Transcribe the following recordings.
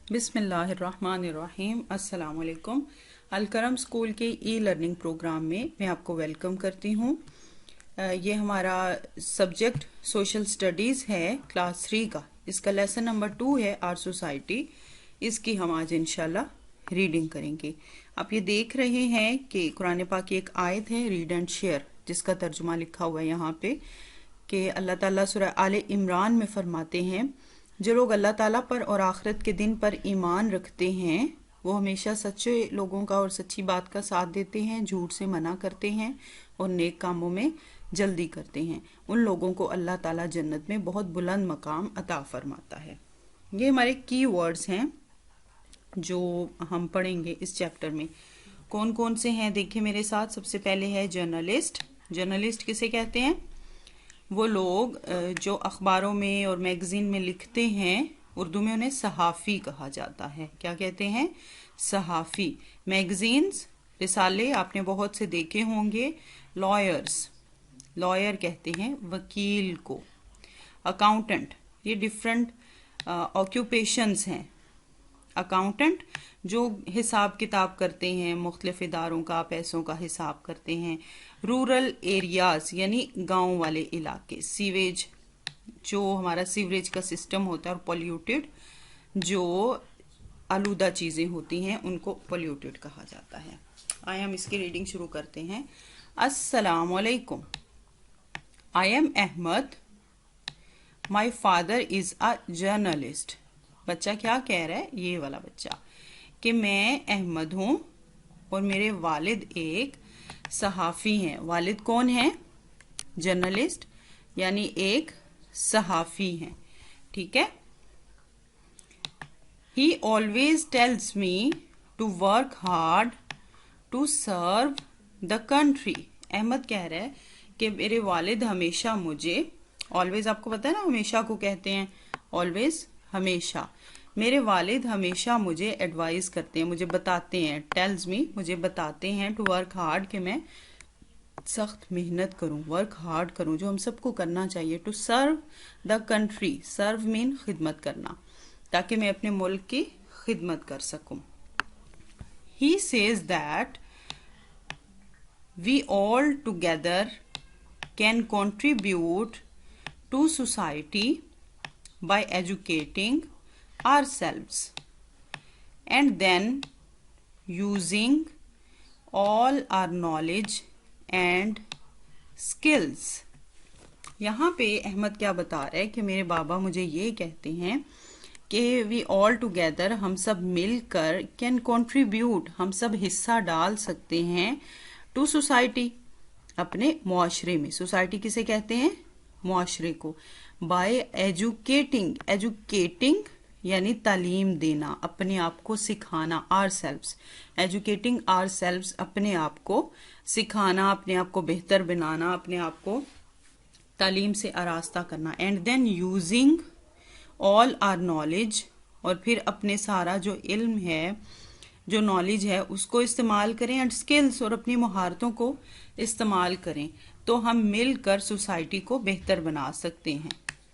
बिस्मिल्लाहिर्रहमानिर्रहीम। अस्सलाम वालेकुम। अलकरम स्कूल के ई लर्निंग प्रोग्राम में मैं आपको वेलकम करती हूँ। ये हमारा सब्जेक्ट सोशल स्टडीज़ है क्लास 3 का। इसका लेसन नंबर 2 है आर सोसाइटी। इसकी हम आज इंशाल्लाह रीडिंग करेंगे। आप ये देख रहे हैं कि कुरान पाक की एक आयत है, रीड एंड शेयर, जिसका तर्जुमा लिखा हुआ है यहाँ पे कि अल्लाह ताला सूरह आले इमरान में फरमाते हैं, जो लोग अल्लाह ताला पर और आखिरत के दिन पर ईमान रखते हैं वो हमेशा सच्चे लोगों का और सच्ची बात का साथ देते हैं, झूठ से मना करते हैं और नेक कामों में जल्दी करते हैं। उन लोगों को अल्लाह ताला जन्नत में बहुत बुलंद मकाम अता फरमाता है। ये हमारे की वर्ड्स हैं जो हम पढ़ेंगे इस चैप्टर में। कौन कौन से हैं देखिए मेरे साथ। सबसे पहले है जर्नलिस्ट। जर्नलिस्ट किसे कहते हैं? वो लोग जो अखबारों में और मैगजीन में लिखते हैं, उर्दू में उन्हें सहाफ़ी कहा जाता है। क्या कहते हैं? सहाफ़ी। मैगजीन्स, रिसाले आपने बहुत से देखे होंगे। लॉयर्स, लॉयर कहते हैं वकील को। अकाउंटेंट, ये डिफरेंट ऑक्यूपेशंस हैं। अकाउंटेंट जो हिसाब किताब करते हैं, मुख्तलिफ इदारों का पैसों का हिसाब करते हैं। रूरल एरियाज यानी गांव वाले इलाके। सीवेज, जो हमारा सीवरेज का सिस्टम होता है, और पोल्यूटेड, जो आलूदा चीज़ें होती हैं उनको पोल्यूटेड कहा जाता है। आइए हम इसकी रीडिंग शुरू करते हैं। अस्सलाम वालेकुम। I am Ahmad. My father is a journalist. बच्चा क्या कह रहा है? ये वाला बच्चा कि मैं अहमद हूँ और मेरे वालिद एक सहाफ़ी हैं। वालिद कौन है? जर्नलिस्ट, यानी एक सहाफ़ी हैं। ठीक है। He always tells me to work hard to serve the country. Ahmad कह रहा है कि मेरे वालिद हमेशा मुझे, ऑलवेज आपको पता है ना हमेशा को कहते हैं, ऑलवेज हमेशा, मेरे वालिद हमेशा मुझे एडवाइस करते हैं, मुझे बताते हैं। टेल्स मी, मुझे बताते हैं, टू वर्क हार्ड, कि मैं सख्त मेहनत करूं, वर्क हार्ड करूं, जो हम सबको करना चाहिए। To serve the country, serve mean खिदमत करना, ताकि मैं अपने मुल्क की खिदमत कर सकूं। He says that we all together can contribute to society by educating ourselves and then using all our knowledge and skills। यहाँ पे अहमद क्या बता रहा है कि मेरे बाबा मुझे ये कहते हैं कि वी ऑल टुगेदर, हम सब मिलकर, कैन कंट्रीब्यूट, हम सब हिस्सा डाल सकते हैं, टू सोसाइटी, अपने मुआशरे में। सोसाइटी किसे कहते हैं? मुआशरे को। बाय एजुकेटिंग, एजुकेटिंग यानी तालीम देना, अपने आप को सिखाना। Ourselves, educating ourselves, अपने आप को सिखाना, अपने आप को बेहतर बनाना, अपने आप को तालीम से आरास्ता करना। And then using all our knowledge, और फिर अपने सारा जो इल्म है, जो नॉलेज है, उसको इस्तेमाल करें। एंड स्किल्स, और अपनी महारतों को इस्तेमाल करें, तो हम मिलकर सोसाइटी को बेहतर बना सकते हैं।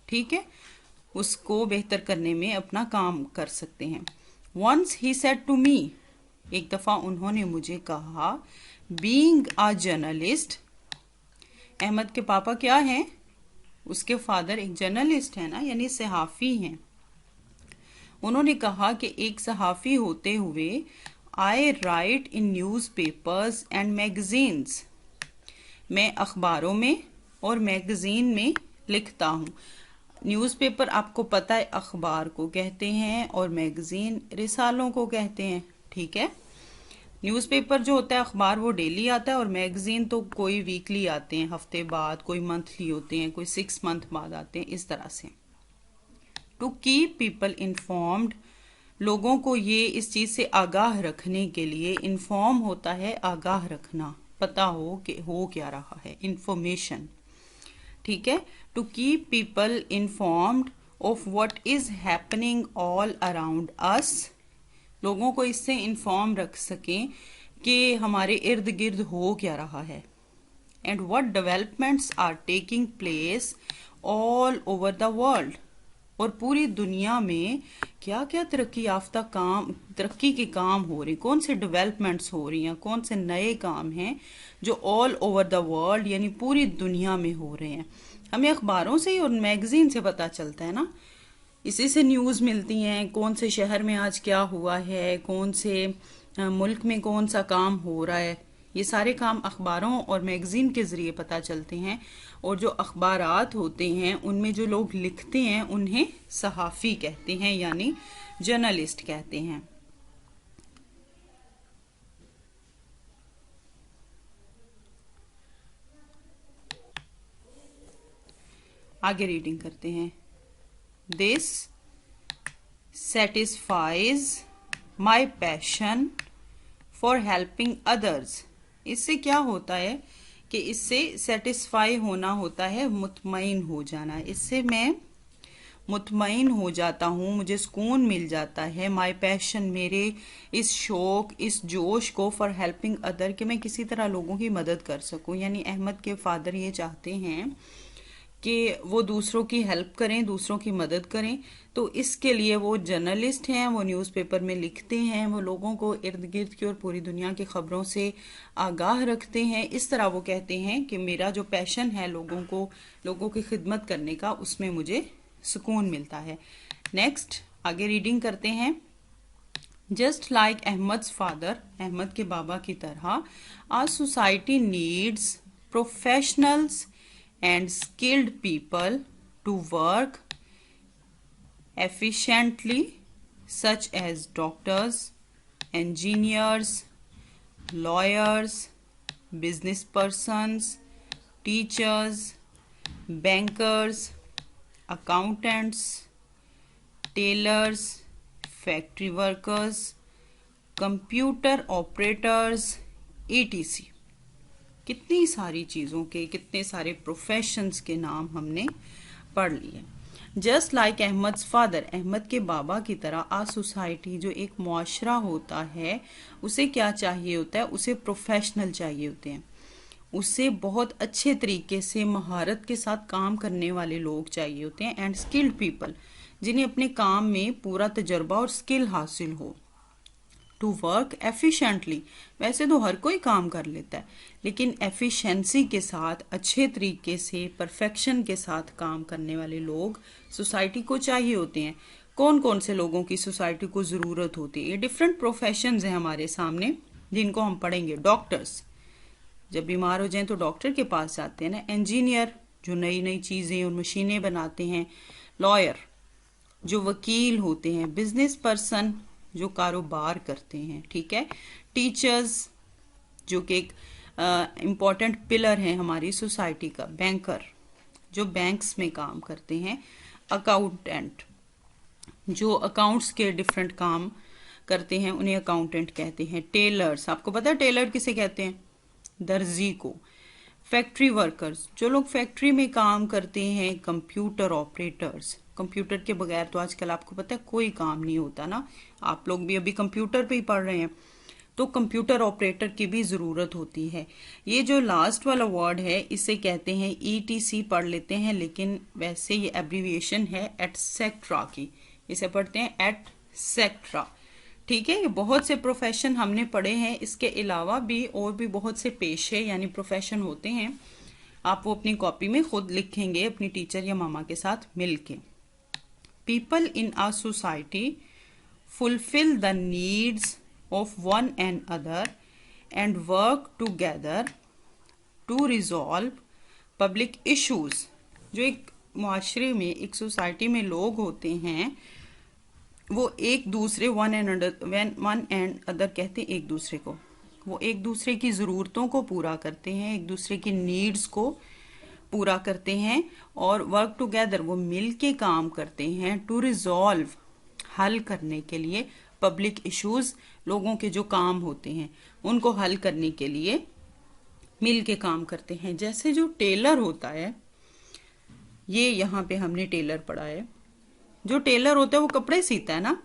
ठीक है, उसको बेहतर करने में अपना काम कर सकते हैं। Once he said to me, एक दफा उन्होंने मुझे कहा, बीइंग अ जर्नलिस्ट, अहमद के पापा क्या हैं? उसके फादर एक जर्नलिस्ट है ना, यानी सहाफ़ी हैं। उन्होंने कहा कि एक सहाफ़ी होते हुए, I write in newspapers and magazines, मैं अखबारों में और मैगजीन में लिखता हूँ। न्यूज़पेपर आपको पता है अखबार को कहते हैं, और मैगजीन रिसालों को कहते हैं। ठीक है, न्यूज़पेपर जो होता है, अखबार, वो डेली आता है, और मैगजीन तो कोई वीकली आते हैं, हफ्ते बाद, कोई मंथली होते हैं, कोई 6 मंथ बाद आते हैं, इस तरह से। टू कीप पीपल इन्फॉर्म्ड, लोगों को ये इस चीज़ से आगाह रखने के लिए, इन्फॉर्म होता है आगाह रखना, पता हो कि हो क्या रहा है, इंफॉर्मेशन। ठीक है, to keep people informed of what is happening all around us, लोगों को इससे इन्फॉर्म रख सकें कि हमारे इर्द गिर्द हो क्या रहा है। And what developments are taking place all over the world, और पूरी दुनिया में क्या क्या तरक्की के काम हो रहे, कौन से डेवलपमेंट्स हो रही हैं, कौन से नए काम हैं जो ऑल ओवर द वर्ल्ड यानी पूरी दुनिया में हो रहे हैं। हमें अखबारों से ही और मैगजीन से पता चलता है ना, इसी से न्यूज़ मिलती हैं, कौन से शहर में आज क्या हुआ है, कौन से मुल्क में कौन सा काम हो रहा है। ये सारे काम अखबारों और मैगजीन के ज़रिए पता चलते हैं। और जो अखबारात होते हैं उनमें जो लोग लिखते हैं उन्हें सहाफ़ी कहते हैं, यानी जर्नलिस्ट कहते हैं। आगे रीडिंग करते हैं। This satisfies my passion for helping others. इससे क्या होता है कि इससे सेटिस्फाई होना होता है मुतमईन हो जाना। इससे मैं मुतमईन हो जाता हूँ, मुझे सुकून मिल जाता है। माई पैशन, मेरे इस शौक, इस जोश को, फॉर हेल्पिंग अदर, कि मैं किसी तरह लोगों की मदद कर सकूँ। यानी अहमद के फादर ये चाहते हैं कि वो दूसरों की हेल्प करें, दूसरों की मदद करें। तो इसके लिए वो जर्नलिस्ट हैं, वो न्यूज़पेपर में लिखते हैं, वो लोगों को इर्द गिर्द की और पूरी दुनिया की खबरों से आगाह रखते हैं। इस तरह वो कहते हैं कि मेरा जो पैशन है लोगों की खिदमत करने का, उसमें मुझे सुकून मिलता है। नेक्स्ट आगे रीडिंग करते हैं। Just like Ahmad's father, Ahmad के बाबा की तरह, our society needs professionals and skilled people to work efficiently, such as doctors, engineers, lawyers, business persons, teachers, bankers, accountants, tailors, factory workers, computer operators, etc. कितनी सारी चीज़ों के, कितने सारे प्रोफेशंस के नाम हमने पढ़ लिए। Just like Ahmad's father, Ahmad के बाबा की तरह, आ सोसाइटी, जो एक मुआशरा होता है, उसे क्या चाहिए होता है? उसे प्रोफेशनल चाहिए होते हैं, उसे बहुत अच्छे तरीके से महारत के साथ काम करने वाले लोग चाहिए होते हैं। एंड स्किल्ड पीपल, जिन्हें अपने काम में पूरा तजर्बा और स्किल हासिल हो। टू वर्क एफिशिएंटली, वैसे तो हर कोई काम कर लेता है, लेकिन एफिशिएंसी के साथ, अच्छे तरीके से, परफेक्शन के साथ काम करने वाले लोग सोसाइटी को चाहिए होते हैं। कौन कौन से लोगों की सोसाइटी को ज़रूरत होती है? ये डिफरेंट प्रोफेशंस हैं हमारे सामने, जिनको हम पढ़ेंगे। डॉक्टर्स, जब बीमार हो जाएं तो डॉक्टर के पास जाते हैं ना। इंजीनियर, जो नई नई चीज़ें और मशीनें बनाते हैं। लॉयर, जो वकील होते हैं। बिजनेस पर्सन, जो कारोबार करते हैं, ठीक है। टीचर्स, जो कि एक इम्पॉर्टेंट पिलर है हमारी सोसाइटी का। बैंकर, जो बैंक्स में काम करते हैं। अकाउंटेंट, जो अकाउंट्स के डिफरेंट काम करते हैं, उन्हें अकाउंटेंट कहते हैं। टेलर्स, आपको पता है टेलर किसे कहते हैं? दर्जी को। फैक्ट्री वर्कर्स, जो लोग फैक्ट्री में काम करते हैं। कंप्यूटर ऑपरेटर्स, कंप्यूटर के बगैर तो आजकल आपको पता है कोई काम नहीं होता ना। आप लोग भी अभी कंप्यूटर पे ही पढ़ रहे हैं, तो कंप्यूटर ऑपरेटर की भी ज़रूरत होती है। ये जो लास्ट वाला वर्ड है, इसे कहते हैं ETC, पढ़ लेते हैं, लेकिन वैसे ये एब्रीविएशन है एटसेट्रा की। इसे पढ़ते हैं एटसेट्रा, ठीक है। ये बहुत से प्रोफेशन हमने पढ़े हैं, इसके अलावा भी और भी बहुत से पेशे यानी प्रोफेशन होते हैं। आप वो अपनी कॉपी में खुद लिखेंगे अपनी टीचर या मामा के साथ मिलके। People in our society fulfill the needs of one another and work together to resolve public issues. जो एक मुआशरे में, एक सोसाइटी में लोग होते हैं, वो एक दूसरे, वन एंड अदर कहते हैं एक दूसरे को, वो एक दूसरे की ज़रूरतों को पूरा करते हैं, एक दूसरे की नीड्स को पूरा करते हैं। और वर्क टुगेदर, वो मिल के काम करते हैं। टू रिजॉल्व, हल करने के लिए। पब्लिक इश्यूज, लोगों के जो काम होते हैं उनको हल करने के लिए मिल के काम करते हैं। जैसे जो टेलर होता है, ये यहाँ पे हमने टेलर पढ़ा है। जो टेलर होता है वो कपड़े सीता है ना,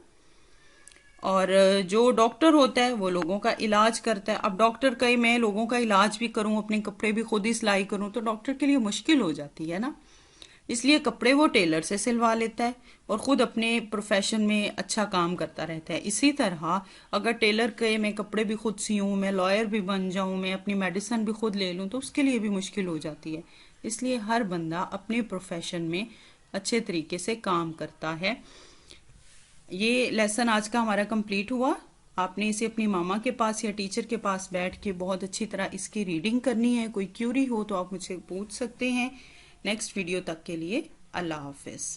और जो डॉक्टर होता है वो लोगों का इलाज करता है। अब डॉक्टर कहीं मैं लोगों का इलाज भी करूं, अपने कपड़े भी खुद ही सिलाई करूं, तो डॉक्टर के लिए मुश्किल हो जाती है ना। इसलिए कपड़े वो टेलर से सिलवा लेता है और ख़ुद अपने प्रोफेशन में अच्छा काम करता रहता है। इसी तरह अगर टेलर के मैं कपड़े भी खुद सीऊँ, मैं लॉयर भी बन जाऊँ, मैं अपनी मेडिसिन भी खुद ले लूँ, तो उसके लिए भी मुश्किल हो जाती है। इसलिए हर बंदा अपने प्रोफेशन में अच्छे तरीके से काम करता है। ये लेसन आज का हमारा कंप्लीट हुआ। आपने इसे अपनी मामा के पास या टीचर के पास बैठ के बहुत अच्छी तरह इसकी रीडिंग करनी है। कोई क्यूरी हो तो आप मुझसे पूछ सकते हैं। नेक्स्ट वीडियो तक के लिए अल्लाह हाफिज़।